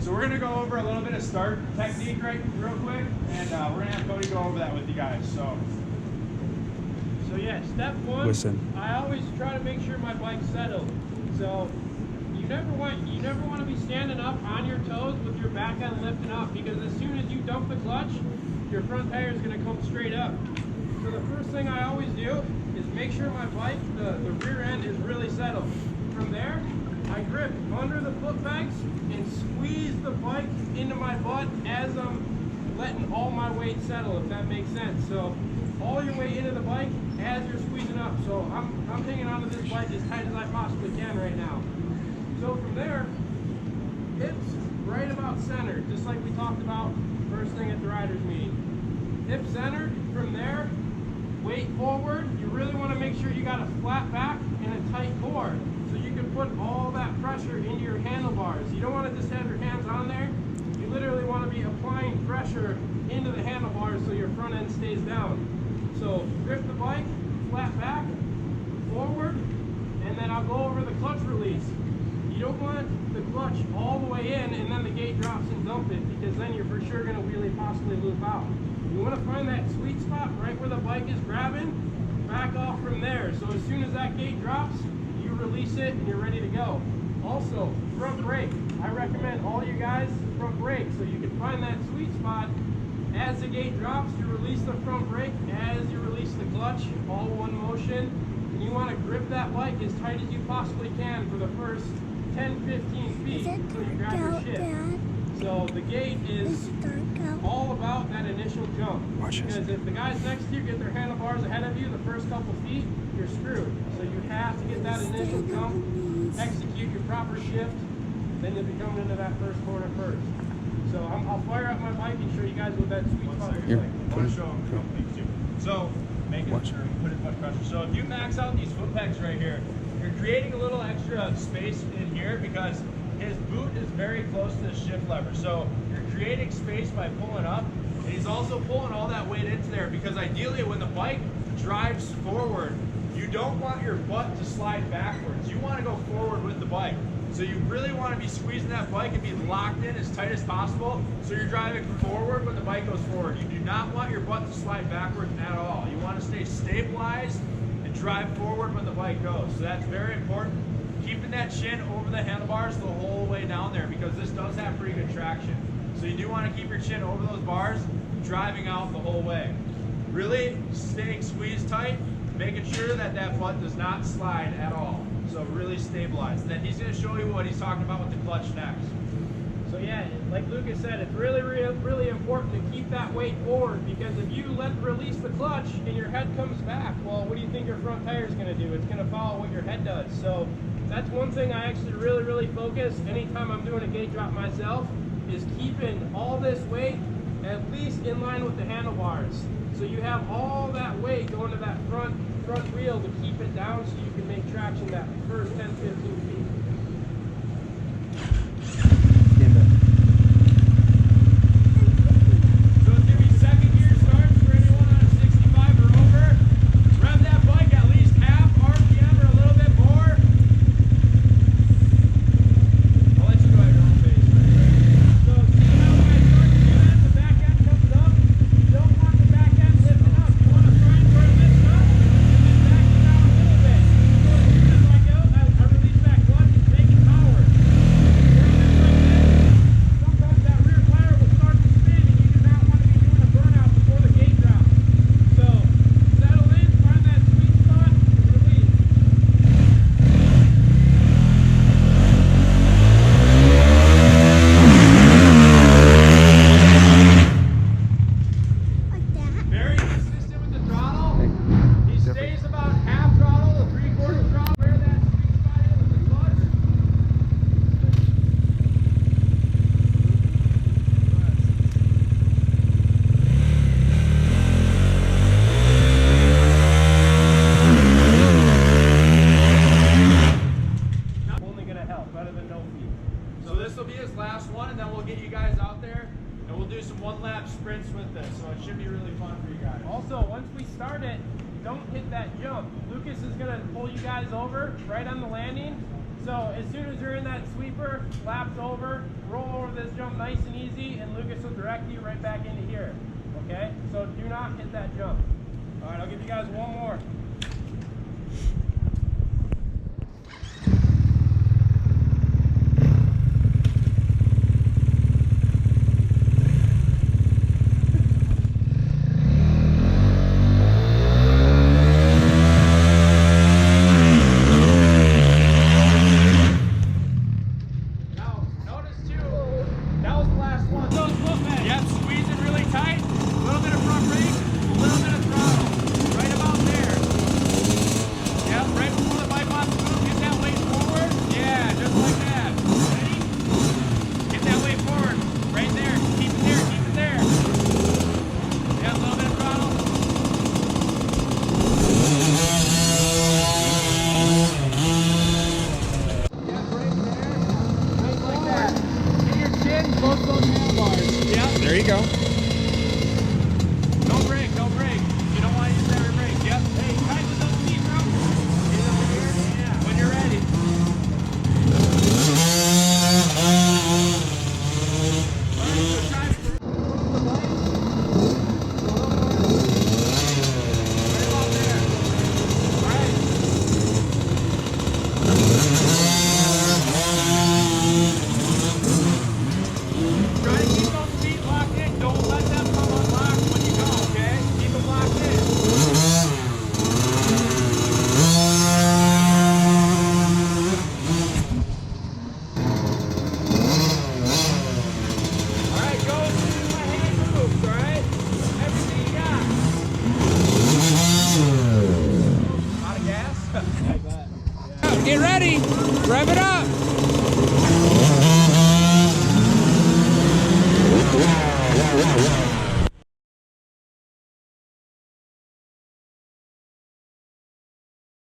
So we're gonna go over a little bit of start technique real quick, and we're gonna have Cody go over that with you guys. So yeah, step one. Listen. I always try to make sure my bike's settled. So you never want to be standing up on your toes with your back end lifting up, because as soon as you dump the clutch, your front tire is going to come straight up. So the first thing I always do is make sure my bike, the rear end is really settled. From there, I grip under the foot pegs and squeeze the bike into my butt as I'm letting all my weight settle, if that makes sense. So all your weight into the bike as you're squeezing up. So I'm hanging onto this bike as tight as I possibly can right now. So from there, hips right about centered, just like we talked about first thing at the riders meeting. Hips centered. From there, weight forward. You really want to make sure you got a flat back and a tight core, so you can put all that pressure into your handlebars. You don't want to just have your hands on there. You literally want to be applying pressure into the handlebars so your front end stays down. So grip the bike, flat back, forward, and then I'll go over the clutch release. You don't want the clutch all the way in and then the gate drops and dump it, because then you're for sure going to wheelie possibly loop out. You want to find that sweet spot right where the bike is grabbing, back off from there. So as soon as that gate drops, you release it and you're ready to go. Also, front brake. I recommend all you guys front brake, so you can find that sweet spot. As the gate drops, you release the front brake as you release the clutch, all one motion. And you want to grip that bike as tight as you possibly can for the first 10-15 feet until you grab your shift. So the gate is all about that initial jump. Because if the guys next to you get their handlebars ahead of you the first couple feet, you're screwed. So you have to get that initial jump, execute your proper shift, then you'll be coming into that first corner first. So I'll fire up my bike and show you guys what that sweet spot looks like. I want to show them a couple things too. So making sure you put as much pressure. So if you max out these foot pegs right here, you're creating a little extra space in here because his boot is very close to the shift lever. So you're creating space by pulling up, and he's also pulling all that weight into there, because ideally when the bike drives forward, you don't want your butt to slide backwards. You want to go forward with the bike. So you really want to be squeezing that bike and be locked in as tight as possible, so you're driving forward when the bike goes forward. You do not want your butt to slide backwards at all. You want to stay stabilized and drive forward when the bike goes. So that's very important. Keeping that chin over the handlebars the whole way down there, because this does have pretty good traction. So you do want to keep your chin over those bars, driving out the whole way. Really staying squeezed tight, making sure that that butt does not slide at all. So really stabilized. And then he's going to show you what he's talking about with the clutch next. So yeah, like Lucas said, it's really important to keep that weight forward, because if you release the clutch and your head comes back, well, what do you think your front tire is going to do? It's going to follow what your head does. So that's one thing I actually really focus anytime I'm doing a gate drop myself, is keeping all this weight at least in line with the handlebars. So you have all that weight going to that front wheel to keep it down, so you can make traction that first 10-15 feet. So it's going to be second gear starts for anyone on a 65 or over. Rev that bike at least half RPM or a little bit more. I'll let you go at your own pace. So see how when I start to do that, the back end comes up. You don't want the back end lifting up. You want to try and lift up and then back it down a little bit. So as soon as I go, I release that clutch and take it power. Sometimes that rear tire will start to spin, and you do not want to be doing a burnout before the gate drops. So settle in, find that sweet spot, release. Very consistent with the throttle. He stays about half throttle to 3/4 throttle. Where that sweet spot is with the clutch. Only going to help, better than no feet. So this will be his last one, and then we'll get you guys out there, and we'll do some one-lap sprints with this. So it should be really fun for you guys. Also, once we start it, don't hit that jump. Lucas is going to pull you guys over right on the landing. So as soon as you're in that sweeper, laps over, roll over this jump nice and easy, and Lucas will direct you right back into here. Okay? So do not hit that jump. All right, I'll give you guys one more. There you go. No brake, no brake. You don't want to use every brake. Yep. Hey, tighten those feet, bro. Get over here. Yeah. When you're ready. Alright, so try to the bike. Right about there. Alright. Try to keep those feet locked in. Don't let them come unlocked when you go, okay? Keep them locked in. Alright, go as soon as my hand moves, alright? Everything you got. Out of gas? Like that. Yeah. Get ready. Rev it up. Wow.